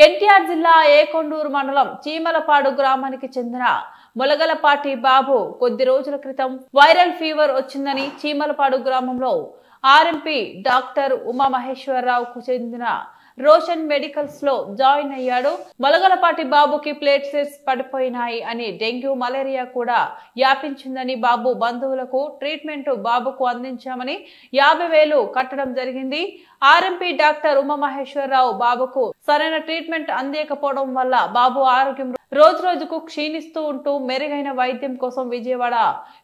ఎన్టీఆర్ జిల్లా ఏకొండూరు మండలం చీమలపాడు గ్రామానికి చెందిన మొలగలపాటి బాబు కొద్ది రోజుల క్రితం వైరల్ ఫీవర్ వచ్చిందని చీమలపాడు గ్రామంలో ఆర్ఎంపీ డాక్టర్ ఉమామహేశ్వరరావుకు చెందిన రోషన్ మెడికల్స్ లో జాయిన్ అయ్యాడు. మొలగలపాటి బాబుకి ప్లేట్లెట్స్ పడిపోయినాయి అని డెంగ్యూ మలేరియా కూడా వ్యాపించిందని బాబు బంధువులకు ట్రీట్మెంట్ బాబుకు అందించామని 50,000 కట్టడం జరిగింది. ఆర్ఎంపీ డాక్టర్ ఉమామహేశ్వరరావు బాబుకు సరైన ట్రీట్మెంట్ అందించకపోవడం వల్ల బాబు ఆరోగ్యం రోజు రోజుకు క్షీణిస్తూ ఉంటూ మెరుగైన వైద్యం కోసం విజయవాడ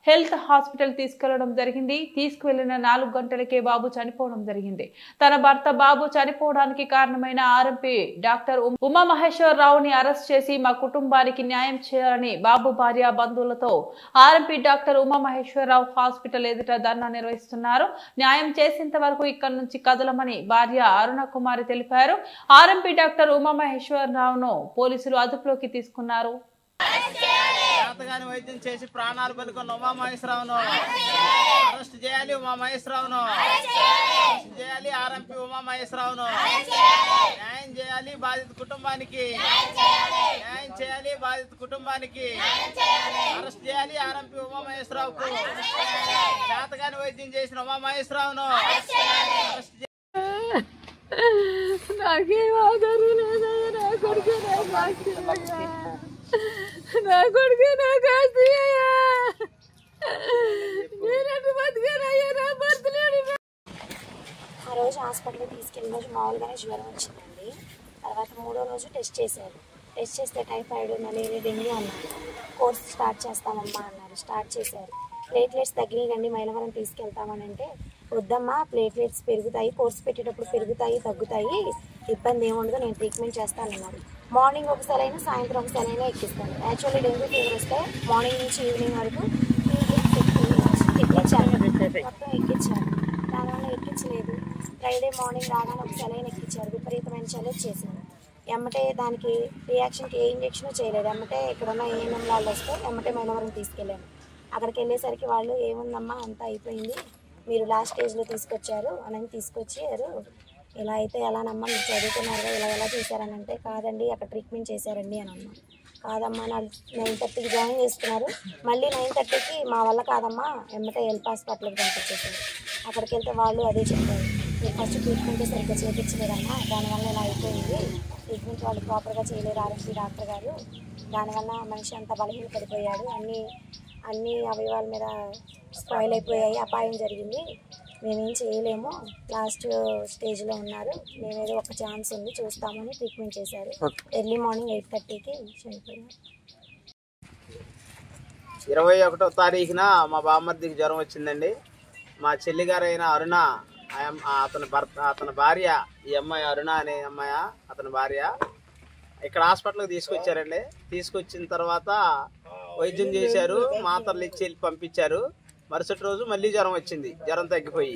హెల్త్ హాస్పిటల్ తీసుకెళ్లడం జరిగింది. తీసుకువెళ్లిన 4 గంటలకే బాబు చనిపోవడం జరిగింది. తన భర్త బాబు చనిపోవడానికి కారణమైన ఆర్ఎంపీ డాక్టర్ ఉమామహేశ్వరరావుని అరెస్ట్ చేసి మా కుటుంబానికి న్యాయం చేయాలని బాబు భార్య బంధువులతో ఆర్ఎంపీ డాక్టర్ ఉమామహేశ్వరరావు హాస్పిటల్ ఎదుట ధర్నా నిర్వహిస్తున్నారు. న్యాయం చేసేంత వరకు ఇక్కడి నుంచి కదలమని భార్య అరుణ కుమారి తెలిపారు. ఆర్ఎంపీ డాక్టర్ ఉమామహేశ్వరరావును పోలీసులు అదుపులోకి తీసుకున్నారు. వైద్యం చేసి ప్రాణాలు బలికొన్న ఉమామహేశ్వరరావును అరెస్ట్ చేయాలి. ఉమామహేశ్వరరావును అరెస్ట్ చేయాలి. ఆర్ఎంపీ ఉమామహేశ్వరరావును న్యాయం చేయాలి. బాధిత కుటుంబానికి న్యాయం చేయాలి. బాధిత కుటుంబానికి అరెస్ట్ చేయాలి. ఆర్ఎంపీ ఉమామహేశ్వరరావుకు చేతగాని వైద్యం చేసిన ఉమామహేశ్వరరావును అరెస్ట్ నాకేం ఆధారం లేదా? నా కొడుకు నా కొడుకు నాకు ఆస్తి అయ్యా. ఆ రోజు హాస్పిటల్కి తీసుకెళ్ళిన రోజు మామూలుగానే జ్వరం వచ్చిందండి. తర్వాత 3వ రోజు టెస్ట్ చేశారు. టెస్ట్ చేస్తే టైఫాయిడ్, మలేరియా, డెంగ్యూ అన్నారు. కోర్స్ స్టార్ట్ చేస్తామమ్మా అన్నారు. స్టార్ట్ చేశారు. ప్లేట్లెట్స్ తగ్గినాయండి, మైలవరం తీసుకెళ్తామని అంటే వద్దమ్మా, ప్లేట్లెట్స్ పెరుగుతాయి, కోర్స్ పెట్టేటప్పుడు పెరుగుతాయి, తగ్గుతాయి, ఇబ్బంది ఏముండదు, నేను ట్రీట్మెంట్ చేస్తానన్నారు. మార్నింగ్ ఒకసారైనా సాయంత్రం ఒకసారైనా ఎక్కిస్తాను. యాక్చువల్లీ డెంగ్యూ ఫీవర్ వస్తే మార్నింగ్ నుంచి ఈవినింగ్ వరకు ఎక్కించాను, మొత్తం ఎక్కించాను. దానివల్ల ఎక్కించలేదు. ఫ్రైడే మార్నింగ్ రాగానే ఒకసారైనా ఎక్కించారు. విపరీతమైన చలి చేశారు. ఎమ్మటే దానికి రియాక్షన్కి ఏ ఇంజక్షన్ చేయలేదు. ఎమ్మటే ఇక్కడున్న ఏఎన్ఎం వాళ్ళు వస్తే ఎమ్మటే మైలవరం తీసుకెళ్ళాను. అక్కడికి వెళ్ళేసరికి వాళ్ళు ఏముందమ్మా అంతా అయిపోయింది, మీరు లాస్ట్ స్టేజ్లో తీసుకొచ్చారు అని తీసుకొచ్చారు. ఇలా అయితే ఎలానమ్మా, మీరు చదువుకున్నారు ఇలా ఎలా చేశారని అంటే కాదండి అక్కడ ట్రీట్మెంట్ చేశారండి అని అన్నా. కాదమ్మా, 9:30కి జాయిన్ చేసుకున్నారు. మళ్ళీ 9:30కి మా వల్ల కాదమ్మా, ఎమ్మటే హెల్త్ హాస్పిటల్కి పంపించేసారు. అక్కడికి వెళ్తే వాళ్ళు అదే చెప్పారు, మీరు ఫస్ట్ ట్రీట్మెంట్ సరిగ్గా చేయించలేదమ్మా, దానివల్ల ఇలా అయిపోయింది, ట్రీట్మెంట్ వాళ్ళు ప్రాపర్గా చేయలేరు ఆర్ఎంపీ డాక్టర్ గారు, దానివల్ల మనిషి అంత బలహీన పడిపోయాడు, అన్ని అవయవాల మీద స్పాయిల్ అయిపోయాయి, అపాయం జరిగింది, మేమేం చేయలేము, లాస్ట్ స్టేజ్లో ఉన్నారు, మేమేదో ఒక ఛాన్స్ ఉంది చూస్తామని ట్రీట్మెంట్ చేశారు. ఎర్లీ మార్నింగ్ 8:30కి చనిపోయారు. 21వ తారీఖున మా బామ్మర్దికి జ్వరం వచ్చిందండి. మా చెల్లిగారైన అరుణ, అతని భార్య, ఈ అమ్మాయి అరుణ అనే అమ్మాయి, అతని భార్య ఇక్కడ హాస్పిటల్కి తీసుకొచ్చారండి. తీసుకొచ్చిన తర్వాత వైద్యం చేశారు, మాత్రలు ఇచ్చి పంపించారు. మరుసటి రోజు మళ్ళీ జ్వరం వచ్చింది. జ్వరం తగ్గిపోయి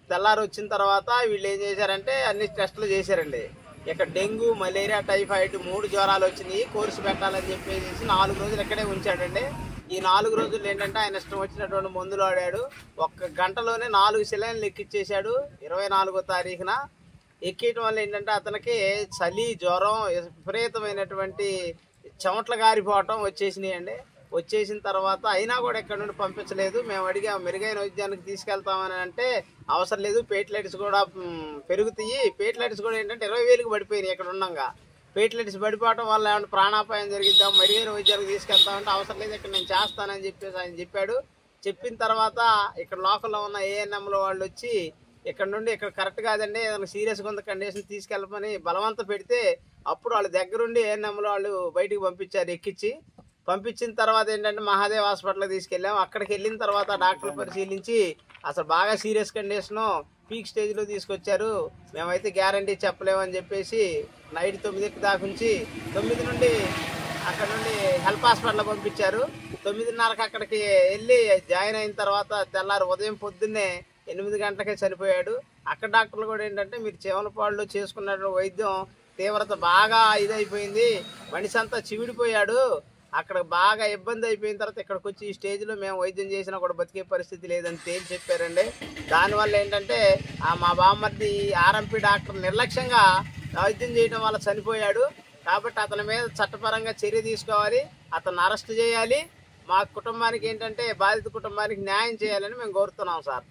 తెల్లారు వచ్చిన తర్వాత వీళ్ళు ఏం చేశారంటే అన్ని టెస్టులు చేశారండి. ఇక్కడ డెంగ్యూ, మలేరియా, టైఫాయిడ్ 3 జ్వరాలు వచ్చినాయి. కోర్సు పెట్టాలని చెప్పేసి 4 రోజులు ఇక్కడే ఉంచాడండి. ఈ 4 రోజులు ఏంటంటే ఆయన ఇష్టం వచ్చినటువంటి మందులు ఆడాడు. 1 గంటలోనే 4 సెలైన్లు ఎక్కిచ్చేశాడు. 24వ తారీఖున ఎక్కియటం వల్ల ఏంటంటే అతనికి చలి, జ్వరం, విపరీతమైనటువంటి చెమటలు గారిపోవటం వచ్చేసినాయండి. వచ్చేసిన తర్వాత అయినా కూడా ఇక్కడ నుండి పంపించలేదు. మేము అడిగా మెరుగైన వైద్యానికి తీసుకెళ్తామని అంటే అవసరం లేదు, ప్లేట్లెట్స్ కూడా పెరుగుతాయి, ప్లేట్లెట్స్ కూడా ఏంటంటే 20,000కి పడిపోయినాయి. ఇక్కడ ఉండగా ప్లేట్లెట్స్ పడిపోవటం వల్ల ఏమైనా ప్రాణాపాయం జరిగిద్దాం, మెరుగైన వైద్యానికి తీసుకెళ్తామంటే అవసరం లేదు, ఇక్కడ నేను చేస్తానని చెప్పేసి ఆయన చెప్పాడు. చెప్పిన తర్వాత ఇక్కడ లోకల్లో ఉన్న ఏఎన్ఎంలో వాళ్ళు వచ్చి ఇక్కడ నుండి ఇక్కడ కరెక్ట్ కాదండి, ఏదైనా సీరియస్గా ఉన్న కండిషన్ తీసుకెళ్ళమని బలవంత పెడితే అప్పుడు వాళ్ళ దగ్గరుండి ఏఎన్ఎంలో వాళ్ళు బయటికి పంపించారు. పంపించిన తర్వాత ఏంటంటే మహాదేవ్ హాస్పిటల్కి తీసుకెళ్ళాము. అక్కడికి వెళ్ళిన తర్వాత డాక్టర్లు పరిశీలించి అసలు బాగా సీరియస్ కండిషను, పీక్ స్టేజ్లో తీసుకొచ్చారు, మేమైతే గ్యారంటీ చెప్పలేమని చెప్పేసి నైట్ 9 దాకా ఉంచి 9 నుండి అక్కడ నుండి హెల్త్ హాస్పిటల్ పంపించారు. 9:30కి అక్కడికి వెళ్ళి జాయిన్ అయిన తర్వాత తెల్లారు ఉదయం పొద్దున్నే 8 గంటలకే చనిపోయాడు. అక్కడ డాక్టర్లు కూడా ఏంటంటే మీరు చీమలపాడులో చేసుకున్న వైద్యం తీవ్రత బాగా ఇదైపోయింది, మనిషి అంతా చివిడిపోయాడు, అక్కడ బాగా ఇబ్బంది అయిపోయిన తర్వాత ఇక్కడికి వచ్చి ఈ స్టేజ్లో మేము వైద్యం చేసినా కూడా బతికే పరిస్థితి లేదని తేల్చి చెప్పారండి. దానివల్ల ఏంటంటే మా బామ్మర్ది ఆర్ఎంపీ డాక్టర్ నిర్లక్ష్యంగా వైద్యం చేయడం వల్ల చనిపోయాడు. కాబట్టి అతని మీద చట్టపరంగా చర్య తీసుకోవాలి, అతన్ని అరెస్ట్ చేయాలి. మా కుటుంబానికి ఏంటంటే బాధిత కుటుంబానికి న్యాయం చేయాలని మేము కోరుతున్నాం సార్.